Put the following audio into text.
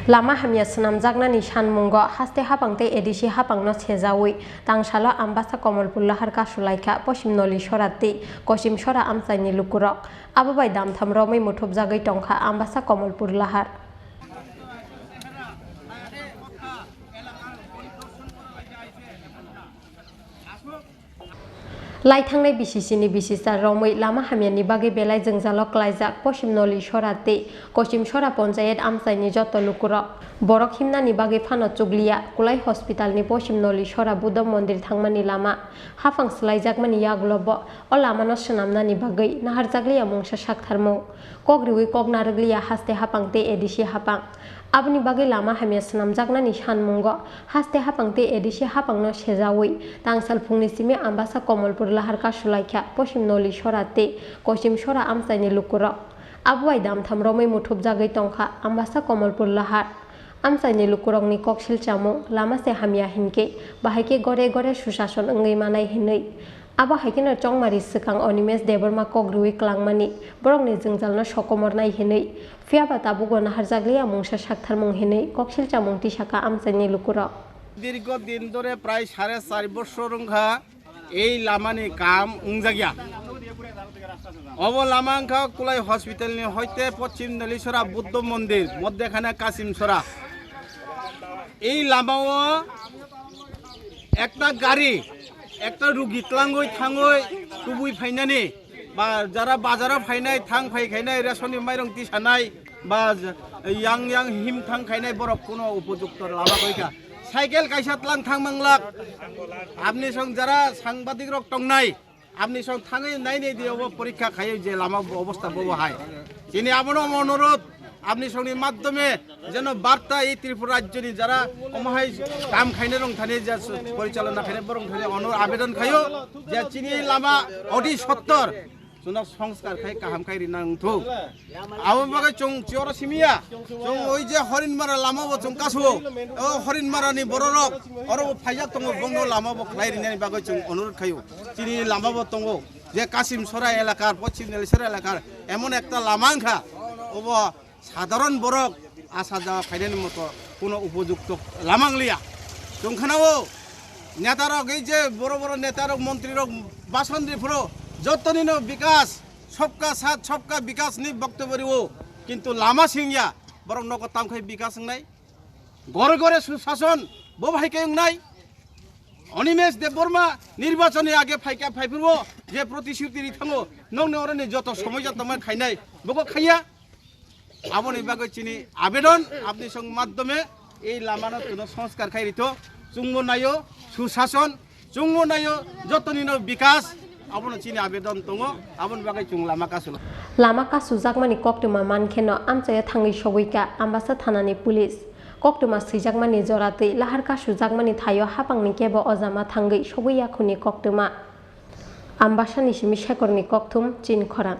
Lama hamya senam jagnani sanmungo haste hapangte edisi hapangno sejawi tangsalo ambasa Komolpur lahar kasulaika posim noli sorati kosim sora amsaini lukurok ababai damtham romai muthub jagai tongkha ambasa Komolpur lahar Laithangnai bisisini bisisa romai lama hamyani bagi belai jengjalok klaijak posim noli sorati kosim sora panchayat amsaini joto lukurok borok himnani bagi phano chuglia kulai hospital ni posim noli sora buddha mondir thangmani lama hafang slaijakmani yaglobo o lamano swnamnani bagi naharjaklia mungsa saktharmung kogriwi kognarglia haste hapangte edisi hapang Abni bagi lama hamya senamjaknani sanmungo haste hapangte edisi hapangno sejawi tangsal phungni simi ambasa Komolpur lahar kasulaikha posim noli sorate kosim sora amsaini lukurok abuai damtham romai muthub jagai tongkha ambasa Komolpur lahar amsaini lukurokni koksil chamung lama se hamya hinke bahaike gore gore susason ongoi manai hinui abo haikino chongmari sikang onimes deborma kogruwi klangmani borokni jengjalno sokomornai hinui fiaba tabugo naharjaklia mungsa saktharmung hinui koksil chamung tisaka amsaini lukurok দীর্ঘ দিন ধরে প্রায় 4.5 বছর রংঘা এই লামানি কাম উংজাগিয়া of লামাংখা Kulai hospital নি হইতে পশ্চিম নলিসরা বুদ্ধ মন্দির মধ্যখানে কাসিমসরা এই লামাও একটা গাড়ি একটা রুগী তলাঙ্গই থাঙ্গই টুবুই ফাইনানি বা যারা বাজারে ফাইনাই থাং ফাই খাইনাই রেশনি মাইরং তিসানাই বা ইয়াং ইয়াং হিম থাং খাইনাই বরফ কোনো উপযুক্ত লামা কইকা সাইকেল কাইসাতলাং থাং মাংলাক আপনি সং যারা সাংবাদিক রক টংনাই আপনি সং থাঙে নাইনে দিও পরীক্ষা খাই যে লামা অবস্থা বড় হয় যিনি আমনো অনুরোধ আপনি সঙ্গে মাধ্যমে যেন বার্তা এই ত্রিপুরা রাজ্যনি যারা কমহাই কাম খাইনে রং থানে যা পরিচালনা খাইনে বরং থানে আবেদন খাইও যে চিনি লামা অতি 70 जोंना संस्कार खाय काहाम खाय रिनांथौ आबो बागै चों चियर सिमिया जों ओइ जे हरिनमारा लामाबो जों कासो ओ हरिनमारानि बररक अरो फाइजा तंगो बंगो लामाबो खाय रिनानि बागै जों अनुरोध खायो चिनि लामाबो तंगो जे कासिम सरा एलाकार पश्चिम नेलसरा एलाकार एमन एकटा लामांखा ओबो साधारण बरक आशा जावा फाइनानि मतो कोनो उपयुक्त लामांलिया जों खानावो नेतारक এই যে বড় বড় নেতারক মন্ত্রীরক বাসন্দিফুরো যতনিনো বিকাশ सबका साथ सबका विकास नि बक्तव्य किंतु लामा सिंगिया बरं नक तामखाय विकास नाय गरे गरे सुशासन बहायके नाय अनिमेश देबबर्मा निर्वाचननि आगे फायका फायफुरबो जे प्रतिश्रुति थांगो नंने अरनि जत समय जातमा खायनाय बको खाया आबनि बागै चिनि आवेदन आपनि संग माध्यमे এই लामानो तुनो संस्कार खायरितो जुंगो नायो सुशासन जुंगो नायो जतनिनो विकास abon chini abedon tongo abon bagai chung lama kasu jakmani koktuma mankheno amchaya thangi sogoika ambasa thanani police koktuma sijakmani jorate lahar kasu jakmani thayo hapangni kebo ojama thangi sogoia khuni koktuma ambasa ni simi shekorni koktum chin khorang